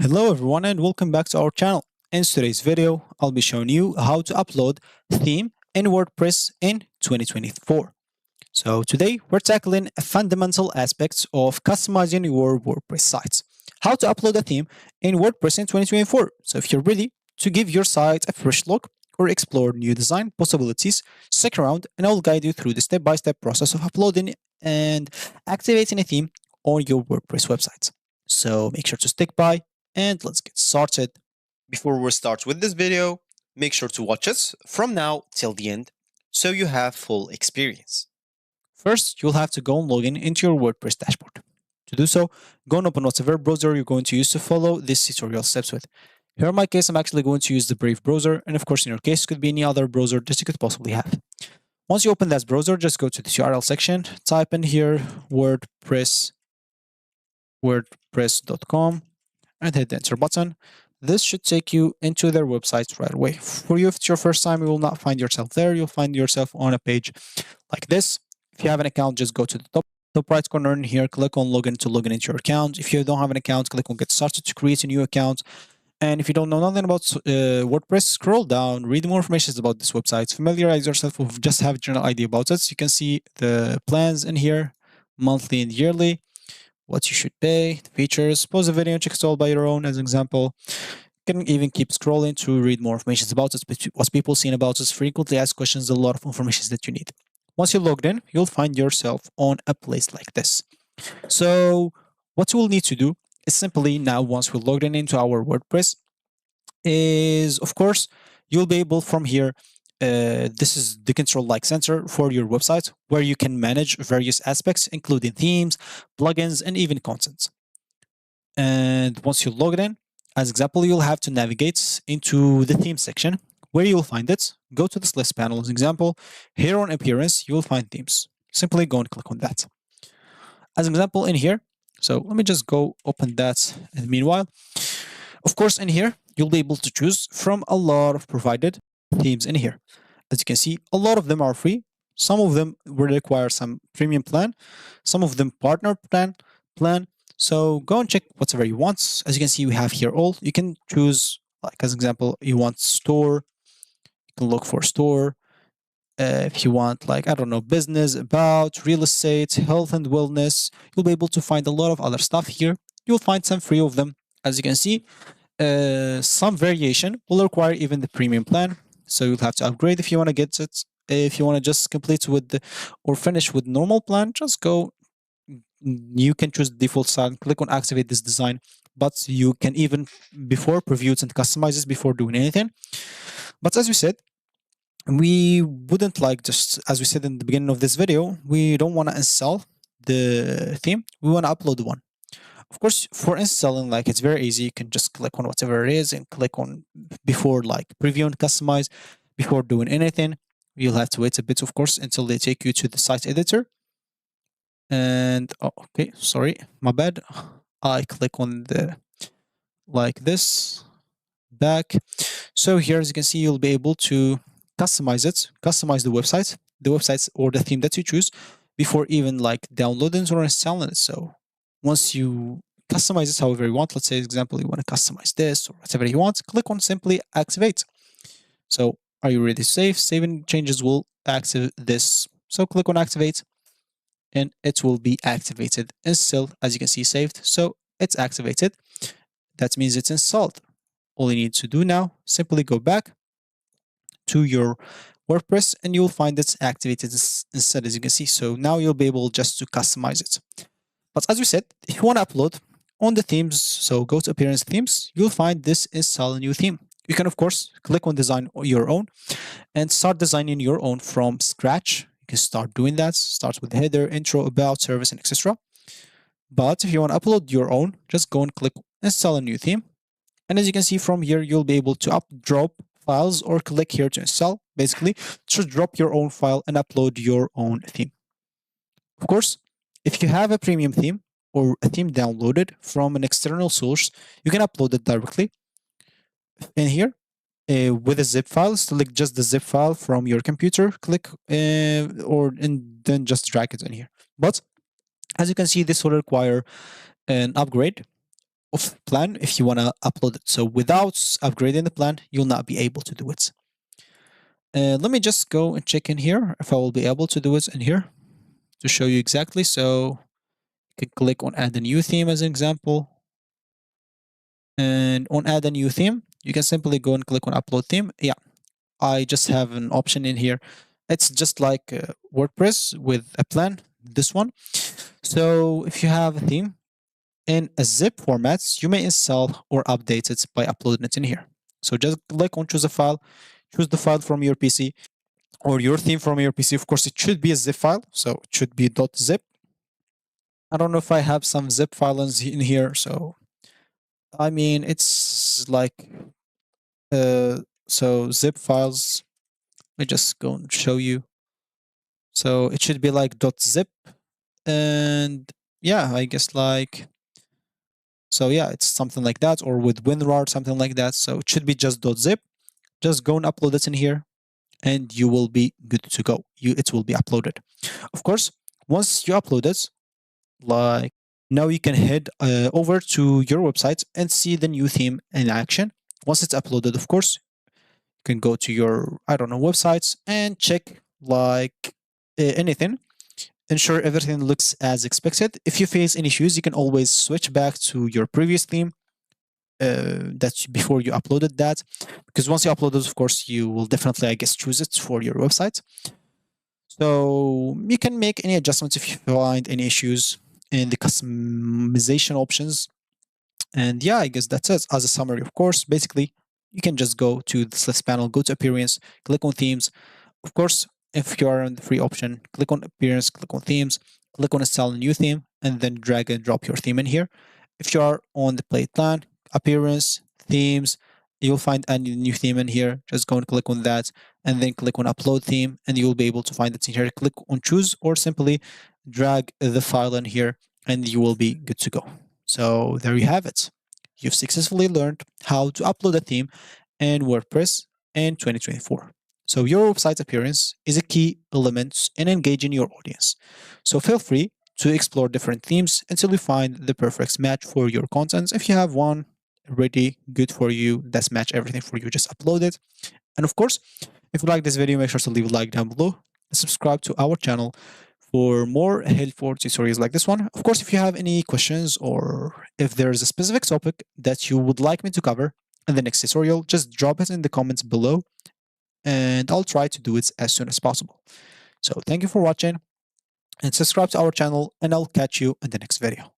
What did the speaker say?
Hello everyone and welcome back to our channel. In today's video, I'll be showing you how to upload theme in WordPress in 2024. So today we're tackling fundamental aspects of customizing your WordPress sites. How to upload a theme in WordPress in 2024. So if you're ready to give your site a fresh look or explore new design possibilities, stick around and I'll guide you through the step-by-step process of uploading and activating a theme on your WordPress website. So make sure to stick by and let's get started. Before we start with this video, make sure to watch us from now till the end so you have full experience. First, you'll have to go and log in into your WordPress dashboard. To do so, go and open whatever browser you're going to use to follow this tutorial steps with. Here in my case, I'm actually going to use the Brave browser, and of course in your case, it could be any other browser that you could possibly have. Once you open that browser, just go to the URL section, type in here wordpress.com, and hit the enter button. This should take you into their website right away. For you, if it's your first time, you will not find yourself there. You'll find yourself on a page like this. If you have an account, just go to the top right corner in here, click on login to log in into your account. If you don't have an account, click on get started to create a new account. And if you don't know nothing about WordPress, scroll down, read more information about this website, familiarize yourself with just have a general idea about it. So you can see the plans in here, monthly and yearly, what you should pay, the features. Pause the video and check it all by your own as an example. You can even keep scrolling to read more information about it, what people seen about us, frequently asked questions, a lot of information that you need. Once you're logged in, you'll find yourself on a place like this. So what we'll need to do is simply now, once we're logged in into our WordPress, is of course, you'll be able from here, this is the control like center for your website where you can manage various aspects, including themes, plugins, and even content. And once you're logged in, as example, you'll have to navigate into the theme section where you'll find it. Go to this list panel as example. Here on appearance, you'll find themes. Simply go and click on that. As an example in here, so let me just go open that in the meanwhile. Of course, in here, you'll be able to choose from a lot of provided themes in here. As you can see, a lot of them are free. Some of them will require some premium plan. Some of them partner plan. So go and check whatever you want. As you can see, we have here all. You can choose, like as an example, you want store. You can look for store. If you want, like, I don't know, business, about, real estate, health and wellness, you'll be able to find a lot of other stuff here. You'll find some free of them. As you can see, some variation will require even the premium plan. So you'll have to upgrade if you want to get it. If you want to just complete with the, or finish with normal plan, just go. You can choose the default style, click on activate this design, but you can even before preview it and customize this before doing anything. But as we said, we wouldn't like, just as we said in the beginning of this video, we don't want to install the theme. We want to upload one. Of course, for installing, like, it's very easy. You can just click on whatever it is and click on before, like, preview and customize. Before doing anything, you'll have to wait a bit, of course, until they take you to the site editor. And oh, okay, sorry, my bad. I click on the like this back. So here, as you can see, you'll be able to customize it, customize the websites or the theme that you choose before even like downloading or installing it. So once you customize it however you want, let's say, for example, you want to customize this or whatever you want, click on simply activate. So are you ready to save? Saving changes will activate this. So click on activate and it will be activated. And still, as you can see, saved. So it's activated. That means it's installed. All you need to do now, simply go back to your WordPress and you'll find it's activated instead, as you can see. So now you'll be able just to customize it. But as we said, if you want to upload on the themes, so go to appearance themes, you'll find this install a new theme. You can, of course, click on design your own and start designing your own from scratch. You can start doing that. Start with the header, intro, about, service, and etc. But if you want to upload your own, just go and click install a new theme. And as you can see from here, you'll be able to drop files or click here to install. Basically, just drop your own file and upload your own theme. Of course, if you have a premium theme or a theme downloaded from an external source, you can upload it directly in here with a zip file. Select just the zip file from your computer, click and then just drag it in here. But as you can see, this will require an upgrade. of plan if you want to upload it. So without upgrading the plan, you'll not be able to do it. Let me just go and check in here if I will be able to do it in here to show you exactly. So you can click on add a new theme as an example. And on add a new theme, you can simply go and click on upload theme. Yeah, I just have an option in here. It's just like WordPress with a plan, this one. So if you have a theme in a zip format, you may install or update it by uploading it in here. So just click on choose a file, choose the file from your PC or your theme from your PC. Of course, it should be a zip file, so it should be .zip. I don't know if I have some zip files in here, so I mean it's like so zip files. Let me just go and show you. So it should be like .zip, and yeah, I guess like so yeah, it's something like that, or with WinRAR, something like that. So it should be just .zip. Just go and upload it in here, and you will be good to go. It will be uploaded. Of course, once you upload it, like now you can head over to your website and see the new theme in action. Once it's uploaded, of course, you can go to your, I don't know, websites and check like anything. Ensure everything looks as expected. If you face any issues, you can always switch back to your previous theme that's before you uploaded that. Because once you upload it, of course, you will definitely, I guess, choose it for your website. So you can make any adjustments if you find any issues in the customization options. And yeah, I guess that's it. As a summary, of course, basically, you can just go to the list panel, go to appearance, click on themes. Of course, if you are on the free option, click on appearance, click on themes, click on install a new theme, and then drag and drop your theme in here. If you are on the paid plan, appearance, themes, you'll find a new theme in here. Just go and click on that, and then click on upload theme, and you'll be able to find it in here. Click on choose, or simply drag the file in here, and you will be good to go. So there you have it. You've successfully learned how to upload a theme in WordPress in 2024. So your website appearance is a key element in engaging your audience. So feel free to explore different themes until you find the perfect match for your content. If you have one already good for you, that's match everything for you, just upload it. And of course, if you like this video, make sure to leave a like down below and subscribe to our channel for more helpful tutorials like this one. Of course, if you have any questions or if there's a specific topic that you would like me to cover in the next tutorial, just drop it in the comments below and I'll try to do it as soon as possible. So thank you for watching and subscribe to our channel, and I'll catch you in the next video.